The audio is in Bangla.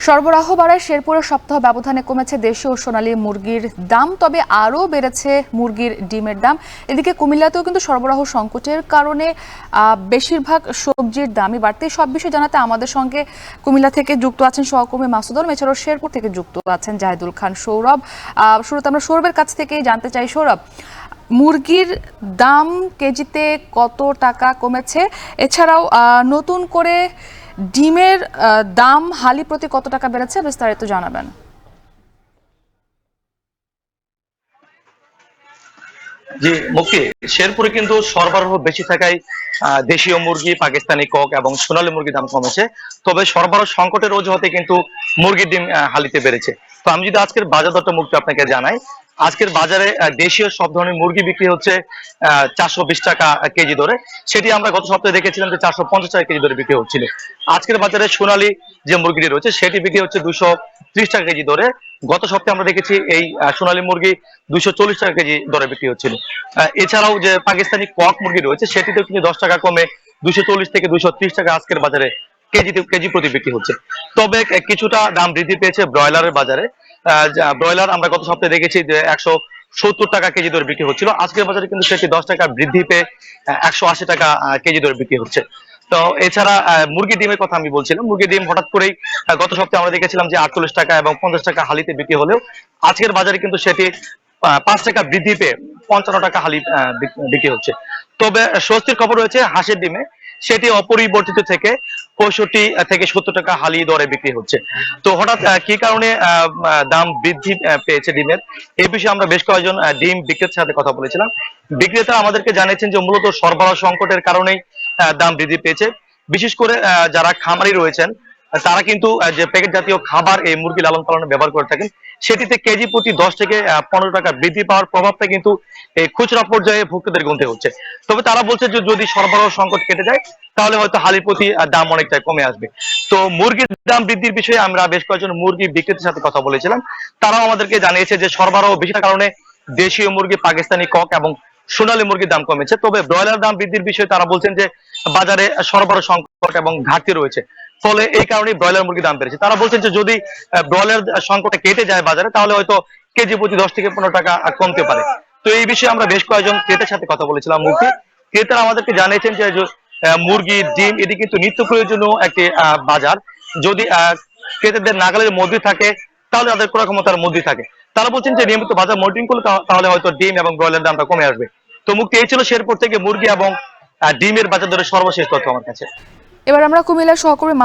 সরবরাহ বাড়ায় শেরপুরের সপ্তাহ ব্যবধানে কমেছে দেশীয় সোনালী মুরগির দাম, তবে আরও বেড়েছে মুরগির ডিমের দাম। এদিকে কুমিল্লাতেও কিন্তু সরবরাহ সংকটের কারণে বেশিরভাগ সবজির দামই বাড়তে। সব বিষয় জানাতে আমাদের সঙ্গে কুমিল্লা থেকে যুক্ত আছেন সহকর্মী মাসুদ আলম, এছাড়াও শেরপুর থেকে যুক্ত আছেন জাহিদুল খান সৌরভ। শুরুতে আমরা সৌরভের কাছ থেকেই জানতে চাই, সৌরভ, মুরগির দাম কেজিতে কত টাকা কমেছে, এছাড়াও নতুন করে ডিমের দাম হালি প্রতি কত টাকা বেড়েছে, বিস্তারিত জানাবেন। জি মুক্তি, শেরপুরে কিন্তু সরবরাহ বেশি থাকায় দেশীয় মুরগি, পাকিস্তানি কক এবং সোনালী মুরগির দাম কমেছে। তবে সরবরাহ সংকটের অজুহাতে কিন্তু মুরগির ডিম হালিতে বেড়েছে। তো আমি যদি আজকের বাজার দরটা মুক্তি আপনাকে জানাই, আজকের বাজারে দেশীয় সব ধরনের মুরগি বিক্রি হচ্ছে 420 টাকা কেজি দরে। সেটি আমরা গত সপ্তাহে দেখেছিলাম যে 450 টাকা কেজি দরে বিক্রি হচ্ছিল। আজকের বাজারে সোনালী যে মুরগিটি রয়েছে সেটি বিক্রি হচ্ছে 230 টাকা কেজি দরে। গত সপ্তাহে আমরা দেখেছি এই সোনালী মুরগি 240 টাকা কেজি দরে বিক্রি হচ্ছিল। এছাড়াও যে পাকিস্তানি কক মুরগি রয়েছে সেটিতেও কিন্তু 10 টাকা কমে 240 থেকে 230 টাকা আজকের বাজারে কেজি প্রতি বিক্রি হচ্ছে। তবে কিছুটা দাম বৃদ্ধি পেয়েছে ব্রয়লারের বাজারে। ব্রয়লার আমরা গত সপ্তাহে দেখেছি যে 170 টাকা কেজি দরে বিক্রি হচ্ছিল। আজকের বাজারে কিন্তু সেটি 10 টাকা বৃদ্ধি পেয়ে 180 টাকা কেজি দরে বিক্রি হচ্ছে। তো এছাড়া মুরগি ডিমের কথা আমি বলছিলাম, মুরগি ডিম হঠাৎ করেই গত সপ্তাহে আমরা দেখেছিলাম যে 48 টাকা এবং 50 টাকা হালিতে বিক্রি হলেও আজকের বাজারে কিন্তু সেটি 5 টাকা বৃদ্ধি পেয়ে 55 টাকা হালি বিক্রি হচ্ছে। তবে স্বস্তির খবর রয়েছে হাঁসের ডিমে, সেটি অপরিবর্তিত থেকে 65 থেকে 70 টাকা হালি দরে বিক্রি হচ্ছে। তো হঠাৎ কি কারণে দাম বৃদ্ধি পেয়েছে ডিমের, এই বিষয়ে আমরা বেশ কয়েকজন ডিম বিক্রেতার সাথে কথা বলেছিলাম। বিক্রেতা আমাদেরকে জানিয়েছেন যে মূলত সরবরাহ সংকটের কারণেই দাম বৃদ্ধি পেয়েছে। বিশেষ করে যারা খামারি রয়েছেন তারা কিন্তু যে প্যাকেট জাতীয় খাবার এই মুরগি লালন পালনে ব্যবহার করে থাকেন, সেটিতে কেজি প্রতি 10 থেকে 15 টাকা বৃদ্ধি পাওয়ার প্রভাবটা কিন্তু এই খুচরা পর্যায়ে ভোক্তাদের গুনতে হচ্ছে। তবে তারা বলছে যে যদি সরবরাহ সংকট কেটে যায় তাহলে হয়তো হালি প্রতি দাম অনেকটা কমে আসবে। তো মুরগির দাম বৃদ্ধির বিষয়ে আমরা বেশ কয়েকজন মুরগি বিক্রেতার সাথে কথা বলেছিলাম। তারাও আমাদেরকে জানিয়েছে যে সরবরাহ বেশি থাকার কারণে দেশীয় মুরগি, পাকিস্তানি কক এবং সোনালী মুরগির দাম কমেছে। তবে ব্রয়লার দাম বৃদ্ধির বিষয়ে তারা বলছেন যে বাজারে সরবরাহ সংকট এবং ঘাটতি রয়েছে, ফলে এই কারণে ব্রয়লার মুরগির দাম বেড়েছে। তারা বলছেন যে যদি ব্রয়লার সংকটটা কেটে যায় বাজারে তাহলে হয়তো কেজি প্রতি 10 থেকে 15 টাকা কমতে পারে। তো এই বিষয়ে আমরা বেশ কয়েকজন ক্রেতার সাথে কথা বলেছিলাম। মুরগি ক্রেতারা আমাদেরকে জানিয়েছেন যে মুরগি, ডিম এটি কিন্তু নিত্য প্রয়োজনীয় একটি বাজার। যদি ক্রেতাদের নাগালের মধ্যে থাকে তাহলে তাদের ক্রয় ক্ষমতার মধ্যে থাকে। তারা বলছেন যে নিয়মিত বাজার মনিটরিং করলে তাহলে হয়তো ডিম এবং ব্রয়লার দামটা কমে আসবে। তো মুক্তি, এই ছিল শেরপুর থেকে মুরগি এবং ডিমের বাজার দরের সর্বশেষ তথ্য আমার কাছে। এবার আমরা কুমিল্লার সহকর্মী